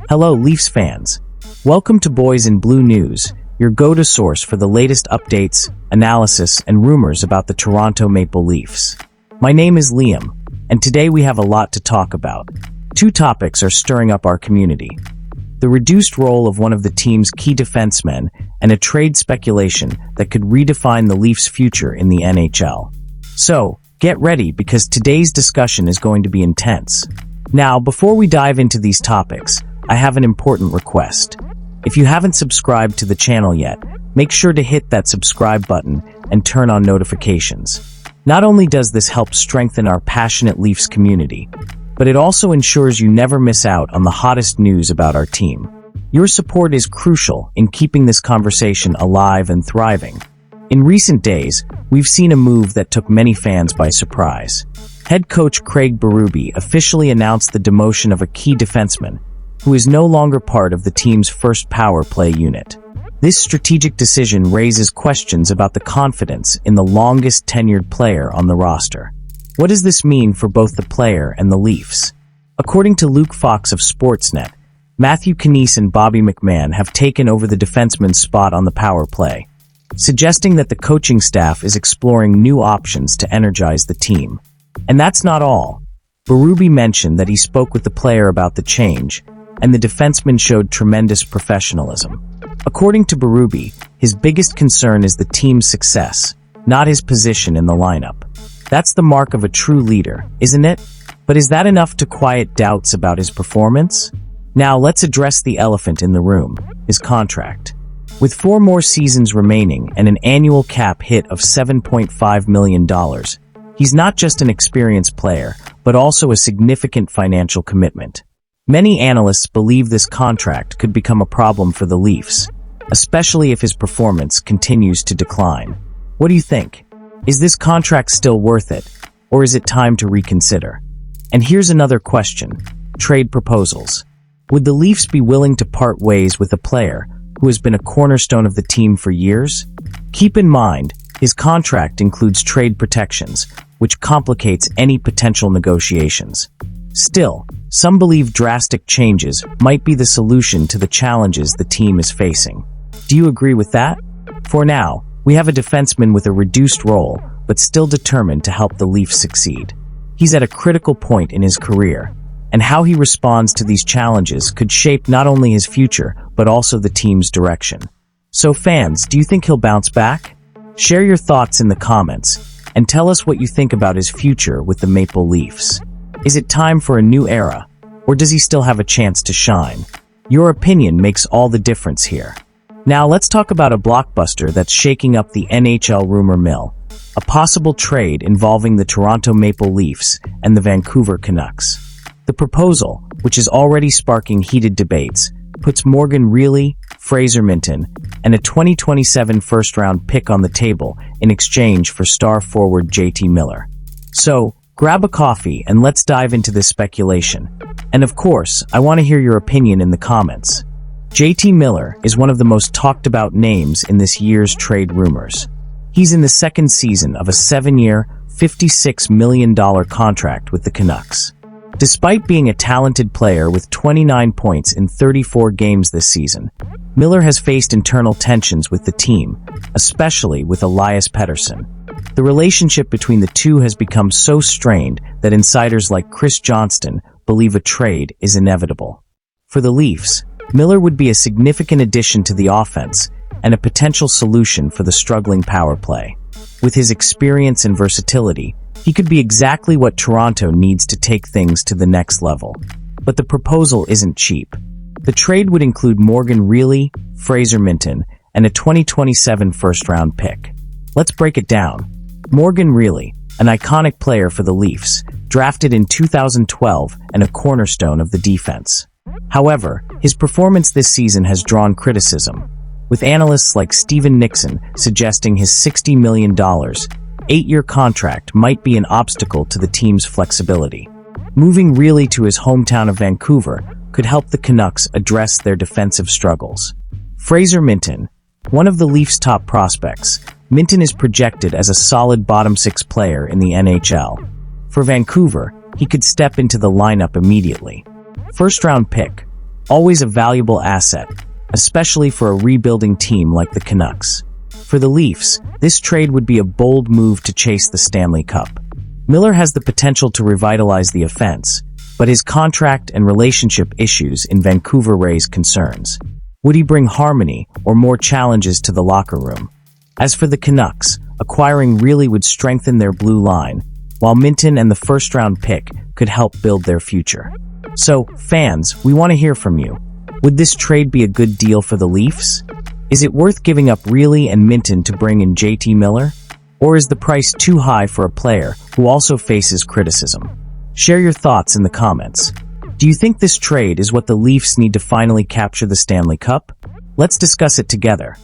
Hello, Leafs fans. Welcome to Boys in Blue News, your go-to source for the latest updates, analysis, and rumors about the Toronto Maple Leafs. My name is Liam, and today we have a lot to talk about. Two topics are stirring up our community: the reduced role of one of the team's key defensemen and a trade speculation that could redefine the Leafs' future in the NHL. So, get ready because today's discussion is going to be intense. Now, before we dive into these topics, I have an important request. If you haven't subscribed to the channel yet, make sure to hit that subscribe button and turn on notifications. Not only does this help strengthen our passionate Leafs community, but it also ensures you never miss out on the hottest news about our team. Your support is crucial in keeping this conversation alive and thriving. In recent days, we've seen a move that took many fans by surprise. Head coach Craig Berube officially announced the demotion of a key defenseman, who is no longer part of the team's first power play unit. This strategic decision raises questions about the confidence in the longest tenured player on the roster. What does this mean for both the player and the Leafs? According to Luke Fox of Sportsnet, Matthew Knies and Bobby McMann have taken over the defenseman's spot on the power play, suggesting that the coaching staff is exploring new options to energize the team. And that's not all. Berube mentioned that he spoke with the player about the change, and the defenseman showed tremendous professionalism. According to Berube, his biggest concern is the team's success, not his position in the lineup. That's the mark of a true leader, isn't it? But is that enough to quiet doubts about his performance? Now let's address the elephant in the room, his contract. With 4 more seasons remaining and an annual cap hit of $7.5 million, he's not just an experienced player, but also a significant financial commitment. Many analysts believe this contract could become a problem for the Leafs, especially if his performance continues to decline. What do you think? Is this contract still worth it, or is it time to reconsider? And here's another question: trade proposals. Would the Leafs be willing to part ways with a player who has been a cornerstone of the team for years? Keep in mind, his contract includes trade protections, which complicates any potential negotiations. Still, some believe drastic changes might be the solution to the challenges the team is facing. Do you agree with that? For now, we have a defenseman with a reduced role, but still determined to help the Leafs succeed. He's at a critical point in his career, and how he responds to these challenges could shape not only his future, but also the team's direction. So fans, do you think he'll bounce back? Share your thoughts in the comments, and tell us what you think about his future with the Maple Leafs. Is it time for a new era, or does he still have a chance to shine? Your opinion makes all the difference here. Now let's talk about a blockbuster that's shaking up the NHL rumor mill, a possible trade involving the Toronto Maple Leafs and the Vancouver Canucks. The proposal, which is already sparking heated debates, puts Morgan Rielly, Fraser Minten, and a 2027 first-round pick on the table in exchange for star forward JT Miller. So, grab a coffee and let's dive into this speculation. And of course, I want to hear your opinion in the comments. JT Miller is one of the most talked about names in this year's trade rumors. He's in the second season of a 7-year, $56 million contract with the Canucks. Despite being a talented player with 29 points in 34 games this season, Miller has faced internal tensions with the team, especially with Elias Pettersson. The relationship between the two has become so strained that insiders like Chris Johnston believe a trade is inevitable. For the Leafs, Miller would be a significant addition to the offense and a potential solution for the struggling power play. With his experience and versatility, he could be exactly what Toronto needs to take things to the next level. But the proposal isn't cheap. The trade would include Morgan Rielly, Fraser Minten, and a 2027 first-round pick. Let's break it down. Morgan Rielly, an iconic player for the Leafs, drafted in 2012 and a cornerstone of the defense. However, his performance this season has drawn criticism, with analysts like Steven Nixon suggesting his $60 million, 8-year contract might be an obstacle to the team's flexibility. Moving Rielly to his hometown of Vancouver could help the Canucks address their defensive struggles. Fraser Minten, one of the Leafs' top prospects, Minten is projected as a solid bottom-six player in the NHL. For Vancouver, he could step into the lineup immediately. First-round pick. always a valuable asset, especially for a rebuilding team like the Canucks. For the Leafs, this trade would be a bold move to chase the Stanley Cup. Miller has the potential to revitalize the offense, but his contract and relationship issues in Vancouver raise concerns. Would he bring harmony or more challenges to the locker room? As for the Canucks, acquiring Rielly would strengthen their blue line, while Minten and the first-round pick could help build their future. So, fans, we want to hear from you. Would this trade be a good deal for the Leafs? Is it worth giving up Rielly and Minten to bring in JT Miller? Or is the price too high for a player who also faces criticism? Share your thoughts in the comments. Do you think this trade is what the Leafs need to finally capture the Stanley Cup? Let's discuss it together.